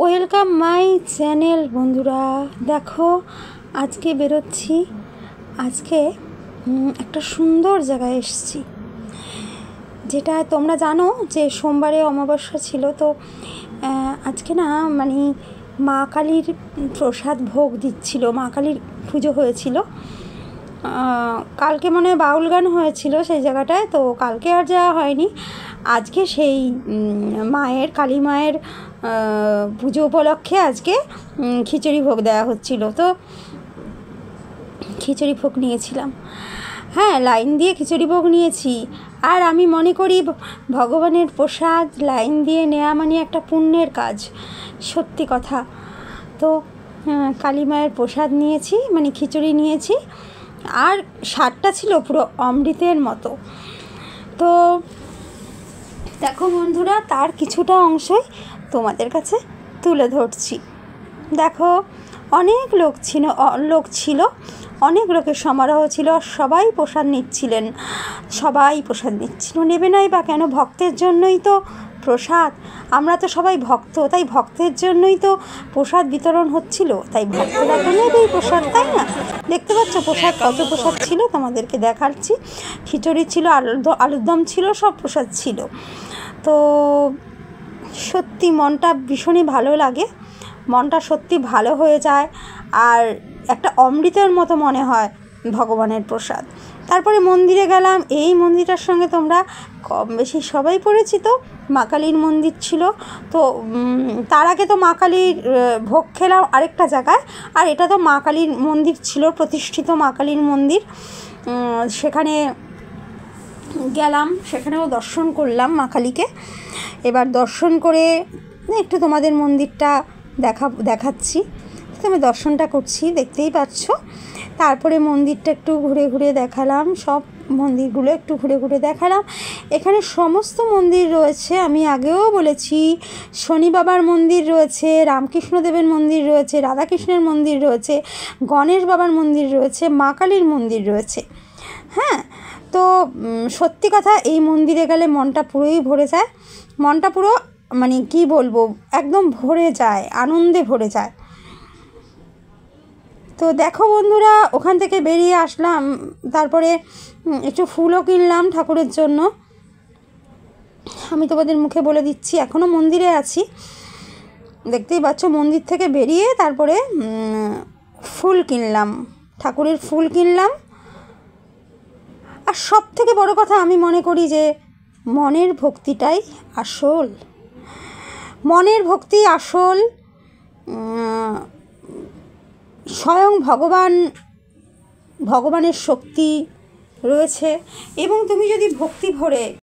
Welcome my channel বন্ধুরা। দেখো আজকে বেরোচ্ছি, আজকে একটা সুন্দর জায়গায় এসেছি, যেটা তোমরা জানো যে সোমবারে অমাবস্যা ছিল। তো আজকে না মানে মা কালীর প্রসাদ ভোগ দিচ্ছিল, মা কালীর পুজো হয়েছিল। কালকে মনে হয় বাউল গান হয়েছিল সেই জায়গাটায়, তো কালকে আর যাওয়া হয়নি। আজকে সেই মায়ের কালী মায়ের পুজো উপলক্ষে আজকে খিচুড়ি ভোগ দেওয়া হচ্ছিল, তো খিচুড়ি ভোগ নিয়েছিলাম। হ্যাঁ, লাইন দিয়ে খিচুড়ি ভোগ নিয়েছি। আর আমি মনে করি ভগবানের প্রসাদ লাইন দিয়ে নেওয়া মানে একটা পুণ্যের কাজ, সত্যি কথা। তো কালী মায়ের প্রসাদ নিয়েছি, মানে খিচুড়ি নিয়েছি, আর স্বাদটা ছিল পুরো অমৃতের মতো। তো দেখো বন্ধুরা, তার কিছুটা অংশই তোমাদের কাছে তুলে ধরছি। দেখো অনেক লোক ছিল, অনেক লোকের সমারোহ ছিল, সবাই প্রসাদ নিচ্ছিলেন, নেবে নাই বা কেন? ভক্তের জন্যই তো প্রসাদ, আমরা তো সবাই ভক্ত, তাই ভক্তের জন্যই তো প্রসাদ বিতরণ হচ্ছিল, তাই ভক্তরা তো নেবেই প্রসাদ, তাই না? দেখতে পাচ্ছ প্রসাদ, কত প্রসাদ ছিল তোমাদেরকে দেখাচ্ছি। খিচুড়ি ছিল, আলুর দম ছিল, সব প্রসাদ ছিল। তো সত্যি মনটা ভীষণই ভালো লাগে, মনটা সত্যি ভালো হয়ে যায়, আর একটা অমৃতের মতো মনে হয় ভগবানের প্রসাদ। তারপরে মন্দিরে গেলাম। এই মন্দিরটার সঙ্গে তোমরা কম বেশি সবাই পরিচিত, মা কালীর মন্দির ছিল। তো তার আগে তো মা কালীর ভোগ খেলাম আরেকটা জায়গায়, আর এটা তো মা কালীর মন্দির ছিল, প্রতিষ্ঠিত মা কালীর মন্দির। সেখানে গেলাম, সেখানেও দর্শন করলাম মা কালীকে। এবার দর্শন করে একটু তোমাদের মন্দিরটা দেখাচ্ছি। আমি দর্শনটা করছি, দেখতেই পাচ্ছ। তারপরে মন্দিরটা একটু ঘুরে ঘুরে দেখালাম, সব মন্দিরগুলো একটু ঘুরে ঘুরে দেখালাম। এখানে সমস্ত মন্দির রয়েছে, আমি আগেও বলেছি। শনি বাবার মন্দির রয়েছে, রামকৃষ্ণদেবের মন্দির রয়েছে, রাধাকৃষ্ণের মন্দির রয়েছে, গণেশ বাবার মন্দির রয়েছে, মা কালীর মন্দির রয়েছে। হ্যাঁ, তো সত্যি কথা, এই মন্দিরে গেলে মনটা পুরোই ভরে যায়, মনটা পুরো মানে কি বলবো, একদম ভরে যায়, আনন্দে ভরে যায়। তো দেখো বন্ধুরা, ওখান থেকে বেরিয়ে আসলাম, তারপরে একটু ফুলও কিনলাম ঠাকুরের জন্য। আমি তোমাদের মুখে বলে দিচ্ছি, এখনও মন্দিরে আছি, দেখতেই পাচ্ছ। মন্দির থেকে বেরিয়ে তারপরে ফুল কিনলাম, ঠাকুরের ফুল কিনলাম। আর সব থেকে বড় কথা, আমি মনে করি যে মনের ভক্তিটাই আসল, মনের ভক্তি আসল। স্বয়ং ভগবানের শক্তি রয়েছে, এবং তুমি যদি ভক্তি ভরে